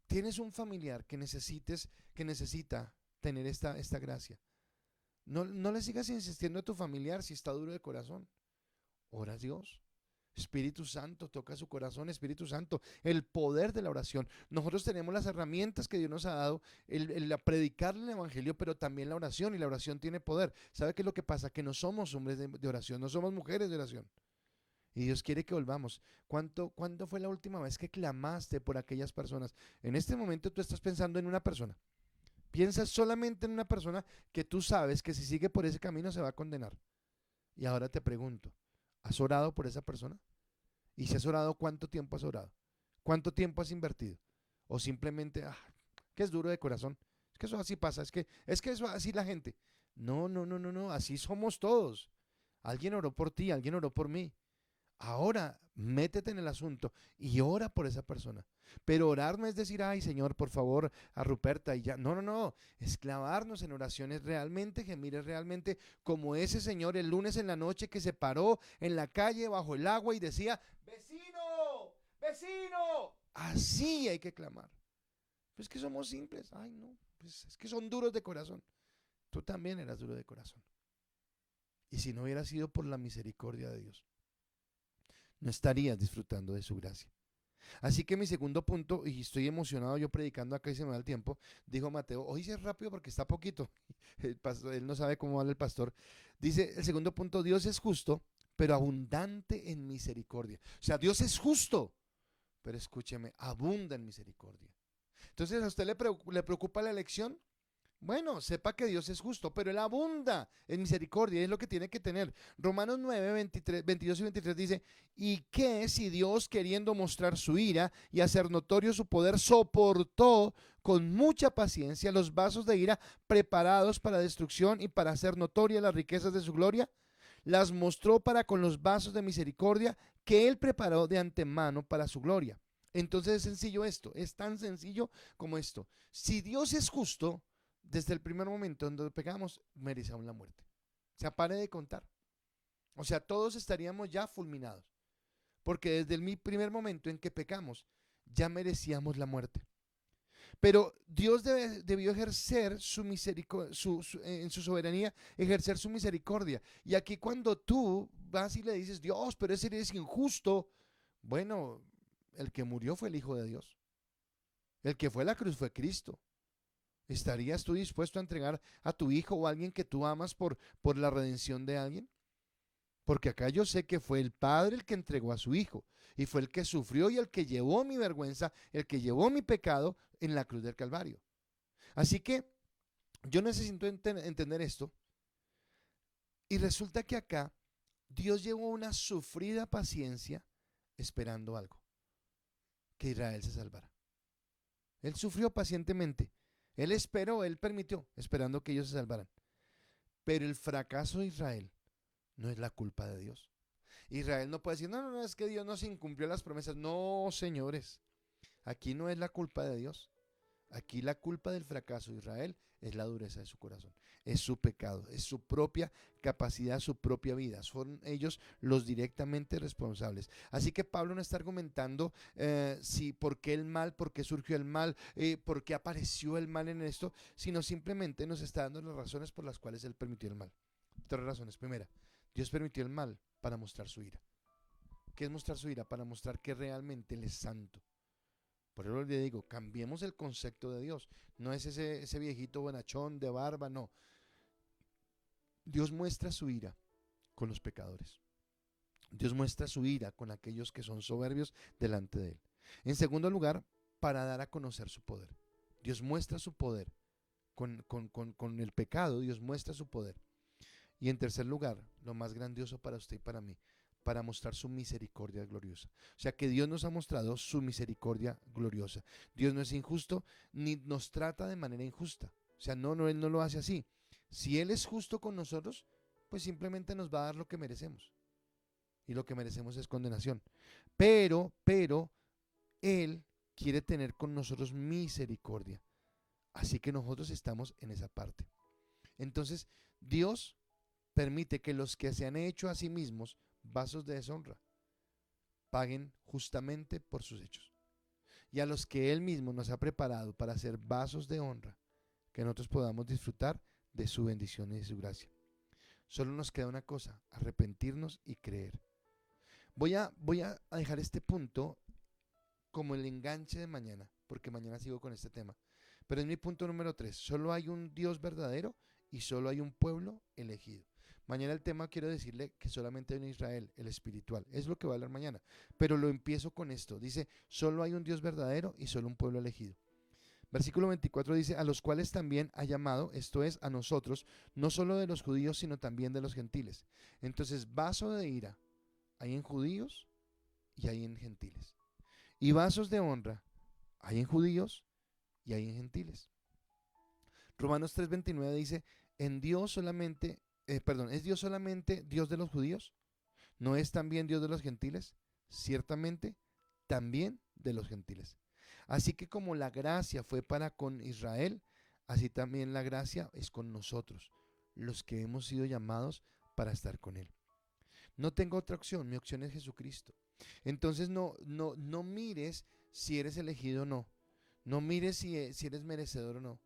tienes un familiar que necesita tener esta gracia. No le sigas insistiendo a tu familiar si está duro de corazón. Ora a Dios. Espíritu Santo, toca su corazón. Espíritu Santo, el poder de la oración. Nosotros tenemos las herramientas que Dios nos ha dado, el predicar el evangelio, pero también la oración, y la oración tiene poder. ¿Sabe qué es lo que pasa? Que no somos hombres de oración, no somos mujeres de oración. Y Dios quiere que volvamos. ¿Cuándo fue la última vez que clamaste por aquellas personas? En este momento tú estás pensando en una persona. Piensas solamente en una persona que tú sabes que si sigue por ese camino se va a condenar. Y ahora te pregunto, ¿has orado por esa persona? Y si has orado, ¿cuánto tiempo has orado? ¿Cuánto tiempo has invertido? O simplemente, que es duro de corazón. Es que eso así pasa, es que eso así la gente. No, no, no, no, no, así somos todos. Alguien oró por ti, alguien oró por mí. Ahora métete en el asunto y ora por esa persona. Pero orar no es decir: ay, Señor, por favor, a Ruperta y ya. No, no, no. Es clavarnos en oraciones realmente, gemir es realmente como ese señor el lunes en la noche que se paró en la calle bajo el agua y decía: vecino, vecino. Así hay que clamar. Pues que somos simples. Ay, no. Pues es que son duros de corazón. Tú también eras duro de corazón. Y si no hubiera sido por la misericordia de Dios, no estarías disfrutando de su gracia. Así que mi segundo punto, y estoy emocionado yo predicando acá y se me da el tiempo, dijo Mateo: hoy sí es rápido porque está poquito. Él no sabe cómo vale el pastor. Dice el segundo punto: Dios es justo, pero abundante en misericordia. O sea, Dios es justo, pero escúcheme, abunda en misericordia. Entonces, ¿a usted le preocupa la elección? Bueno, sepa que Dios es justo, pero Él abunda en misericordia, y es lo que tiene que tener. Romanos 9, 23, 22 y 23 dice: ¿y qué si Dios, queriendo mostrar su ira y hacer notorio su poder, soportó con mucha paciencia los vasos de ira preparados para destrucción y para hacer notorias las riquezas de su gloria? Las mostró para con los vasos de misericordia que Él preparó de antemano para su gloria. Entonces es sencillo esto, es tan sencillo como esto. Si Dios es justo, desde el primer momento en donde pecamos, merecemos la muerte. O sea, pare de contar. O sea, todos estaríamos ya fulminados. Porque desde el primer momento en que pecamos, ya merecíamos la muerte. Pero Dios debió ejercer su misericordia, en su soberanía, ejercer su misericordia. Y aquí cuando tú vas y le dices: Dios, pero ese es injusto. Bueno, el que murió fue el Hijo de Dios. El que fue a la cruz fue Cristo. ¿Estarías tú dispuesto a entregar a tu hijo o a alguien que tú amas por la redención de alguien? Porque acá yo sé que fue el Padre el que entregó a su Hijo y fue el que sufrió y el que llevó mi vergüenza, el que llevó mi pecado en la cruz del Calvario. Así que yo necesito entender esto y resulta que acá Dios llevó una sufrida paciencia esperando algo, que Israel se salvara. Él sufrió pacientemente, él esperó, él permitió, esperando que ellos se salvaran. Pero el fracaso de Israel no es la culpa de Dios. Israel no puede decir, no, no, no, es que Dios nos incumplió las promesas. No, señores, aquí no es la culpa de Dios. Aquí la culpa del fracaso de Israel es la dureza de su corazón, es su pecado, es su propia capacidad, su propia vida. Son ellos los directamente responsables. Así que Pablo no está argumentando si por qué el mal, por qué surgió el mal, por qué apareció el mal en esto, sino simplemente nos está dando las razones por las cuales él permitió el mal. Tres razones. Primera, Dios permitió el mal para mostrar su ira. ¿Qué es mostrar su ira? Para mostrar que realmente Él es santo. Por eso le digo, cambiemos el concepto de Dios. No es ese viejito bonachón de barba, no. Dios muestra su ira con los pecadores. Dios muestra su ira con aquellos que son soberbios delante de Él. En segundo lugar, para dar a conocer su poder. Dios muestra su poder con el pecado, Dios muestra su poder. Y en tercer lugar, lo más grandioso para usted y para mí, para mostrar su misericordia gloriosa. O sea que Dios nos ha mostrado su misericordia gloriosa. Dios no es injusto ni nos trata de manera injusta. O sea, no, Él no lo hace así. Si Él es justo con nosotros, pues simplemente nos va a dar lo que merecemos. Y lo que merecemos es condenación. Pero, Él quiere tener con nosotros misericordia. Así que nosotros estamos en esa parte. Entonces, Dios permite que los que se han hecho a sí mismos vasos de deshonra paguen justamente por sus hechos. Y a los que Él mismo nos ha preparado para ser vasos de honra, que nosotros podamos disfrutar de su bendición y de su gracia. Solo nos queda una cosa, arrepentirnos y creer. Voy a dejar este punto como el enganche de mañana, porque mañana sigo con este tema. Pero es mi punto número 3. Solo hay un Dios verdadero y solo hay un pueblo elegido. Mañana el tema quiero decirle que solamente hay un Israel, el espiritual. Es lo que va a hablar mañana. Pero lo empiezo con esto. Dice, solo hay un Dios verdadero y solo un pueblo elegido. Versículo 24 dice, a los cuales también ha llamado, esto es, a nosotros, no solo de los judíos, sino también de los gentiles. Entonces, vaso de ira hay en judíos y hay en gentiles. Y vasos de honra hay en judíos y hay en gentiles. Romanos 3:29 dice, en Dios solamente, ¿es Dios solamente Dios de los judíos? ¿No es también Dios de los gentiles? Ciertamente, también de los gentiles. Así que como la gracia fue para con Israel, así también la gracia es con nosotros, los que hemos sido llamados para estar con Él. No tengo otra opción, mi opción es Jesucristo. Entonces no mires si eres elegido o no. No mires si eres merecedor o no.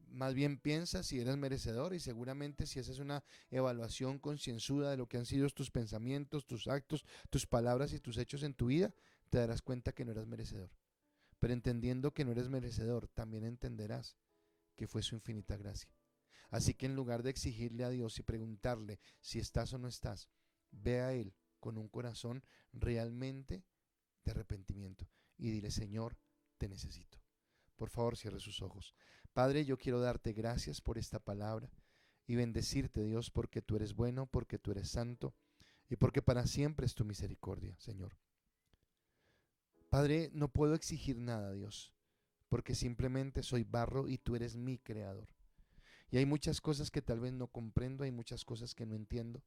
Más bien piensa si eres merecedor y seguramente si esa es una evaluación concienzuda de lo que han sido tus pensamientos, tus actos, tus palabras y tus hechos en tu vida, te darás cuenta que no eras merecedor. Pero entendiendo que no eres merecedor, también entenderás que fue su infinita gracia. Así que en lugar de exigirle a Dios y preguntarle si estás o no estás, ve a Él con un corazón realmente de arrepentimiento y dile, Señor, te necesito. Por favor, cierre sus ojos. Padre, yo quiero darte gracias por esta palabra y bendecirte, Dios, porque tú eres bueno, porque tú eres santo y porque para siempre es tu misericordia, Señor. Padre, no puedo exigir nada, Dios, porque simplemente soy barro y tú eres mi creador. Y hay muchas cosas que tal vez no comprendo, hay muchas cosas que no entiendo.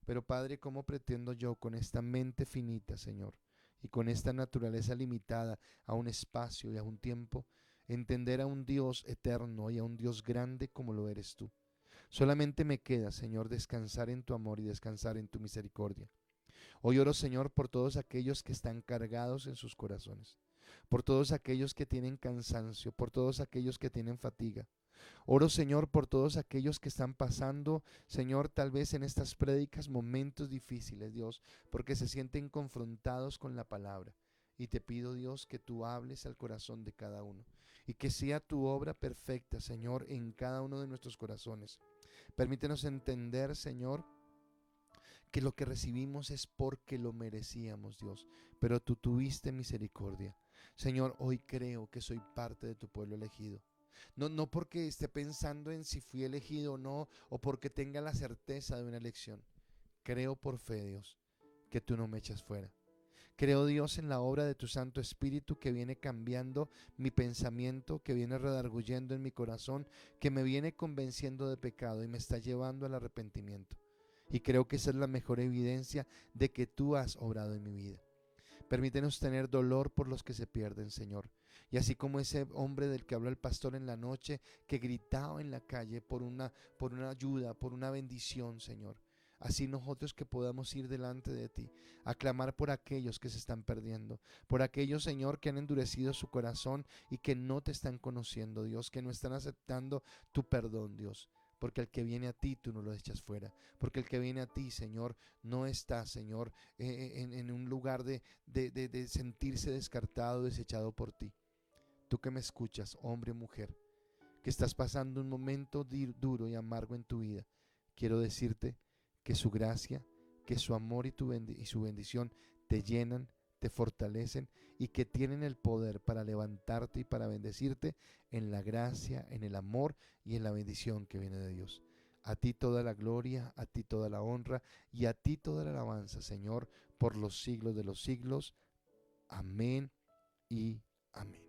Pero Padre, ¿cómo pretendo yo con esta mente finita, Señor, y con esta naturaleza limitada a un espacio y a un tiempo, entender a un Dios eterno y a un Dios grande como lo eres tú? Solamente me queda, Señor, descansar en tu amor y descansar en tu misericordia. Hoy oro, Señor, por todos aquellos que están cargados en sus corazones, por todos aquellos que tienen cansancio, por todos aquellos que tienen fatiga. Oro, Señor, por todos aquellos que están pasando, Señor, tal vez en estas prédicas momentos difíciles, Dios, porque se sienten confrontados con la palabra. Y te pido, Dios, que tú hables al corazón de cada uno. y que sea tu obra perfecta, Señor, en cada uno de nuestros corazones. Permítenos entender, Señor, que lo que recibimos es porque lo merecíamos, Dios, pero tú tuviste misericordia. Señor, hoy creo que soy parte de tu pueblo elegido. No porque esté pensando en si fui elegido o no, o porque tenga la certeza de una elección. Creo por fe, Dios, que tú no me echas fuera. Creo, Dios, en la obra de tu Santo Espíritu que viene cambiando mi pensamiento, que viene redarguyendo en mi corazón, que me viene convenciendo de pecado y me está llevando al arrepentimiento. Y creo que esa es la mejor evidencia de que tú has obrado en mi vida. Permítenos tener dolor por los que se pierden, Señor. Y así como ese hombre del que habló el pastor en la noche, que gritaba en la calle por una ayuda, por una bendición, Señor. Así nosotros que podamos ir delante de ti, a clamar por aquellos que se están perdiendo, por aquellos, Señor, que han endurecido su corazón y que no te están conociendo, Dios, que no están aceptando tu perdón, Dios. Porque el que viene a ti tú no lo echas fuera, porque el que viene a ti, Señor, no está, Señor, en un lugar de sentirse descartado, desechado por ti. Tú que me escuchas, hombre o mujer, que estás pasando un momento duro y amargo en tu vida, quiero decirte que su gracia, que su amor y su bendición te llenan, te fortalecen y que tienen el poder para levantarte y para bendecirte en la gracia, en el amor y en la bendición que viene de Dios. A ti toda la gloria, a ti toda la honra y a ti toda la alabanza, Señor, por los siglos de los siglos. Amén y amén.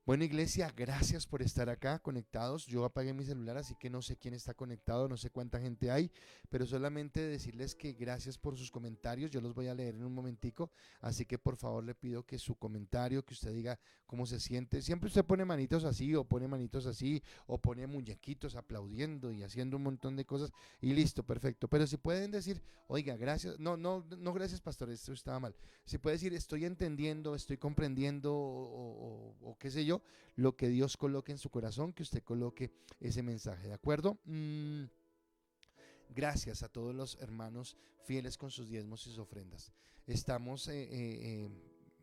Bueno, iglesia, gracias por estar acá conectados. Yo apagué mi celular, así que no sé quién está conectado, no sé cuánta gente hay, pero solamente decirles que gracias por sus comentarios. Yo los voy a leer en un momentico, así que por favor le pido que su comentario, que usted diga cómo se siente. Siempre usted pone manitos así, o pone manitos así, o pone muñequitos aplaudiendo y haciendo un montón de cosas, y listo, perfecto. Pero si pueden decir, oiga, gracias, no, gracias, pastor, esto estaba mal. Si puede decir, estoy entendiendo, estoy comprendiendo, o qué sé yo, lo que Dios coloque en su corazón, que usted coloque ese mensaje, ¿de acuerdo? Gracias a todos los hermanos fieles con sus diezmos y sus ofrendas. Estamos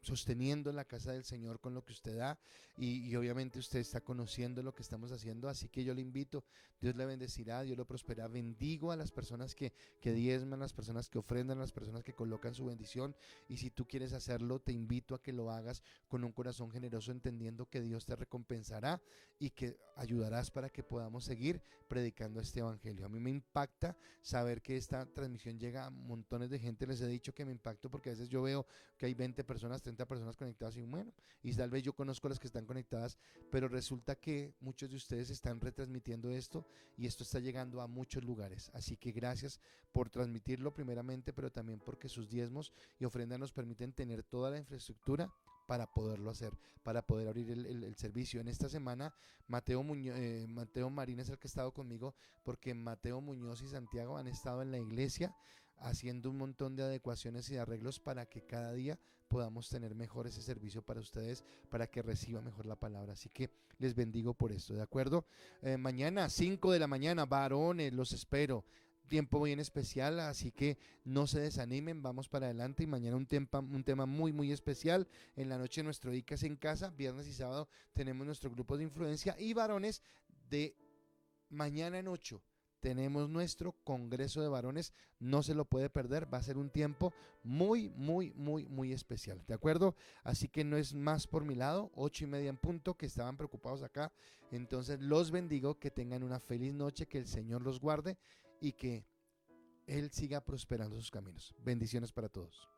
sosteniendo la casa del Señor con lo que usted da y obviamente usted está conociendo lo que estamos haciendo, así que yo le invito, Dios le bendecirá, Dios lo prosperará. Bendigo a las personas que diezman, las personas que ofrendan, las personas que colocan su bendición, y si tú quieres hacerlo, te invito a que lo hagas con un corazón generoso, entendiendo que Dios te recompensará y que ayudarás para que podamos seguir predicando este evangelio. A mí me impacta saber que esta transmisión llega a montones de gente. Les he dicho que me impacto porque a veces yo veo que hay 20 personas, 30 personas conectadas y bueno, y tal vez yo conozco las que están conectadas, pero resulta que muchos de ustedes están retransmitiendo esto y esto está llegando a muchos lugares. Así que gracias por transmitirlo primeramente, pero también porque sus diezmos y ofrendas nos permiten tener toda la infraestructura para poderlo hacer, para poder abrir el servicio. En esta semana, Mateo Marín es el que ha estado conmigo, porque Mateo Muñoz y Santiago han estado en la iglesia haciendo un montón de adecuaciones y de arreglos para que cada día podamos tener mejor ese servicio para ustedes, para que reciba mejor la palabra. Así que les bendigo por esto, ¿de acuerdo? Mañana 5 de la mañana, varones, los espero. Tiempo bien especial, así que no se desanimen, vamos para adelante. Y mañana un tema muy muy especial. En la noche nuestro ICAS en casa, viernes y sábado tenemos nuestro grupo de influencia, y varones, de mañana en 8 tenemos nuestro congreso de varones. No se lo puede perder, va a ser un tiempo muy muy muy muy especial, ¿de acuerdo? Así que no es más por mi lado, 8:30 en punto, que estaban preocupados acá. Entonces los bendigo, que tengan una feliz noche, que el Señor los guarde y que Él siga prosperando sus caminos. Bendiciones para todos.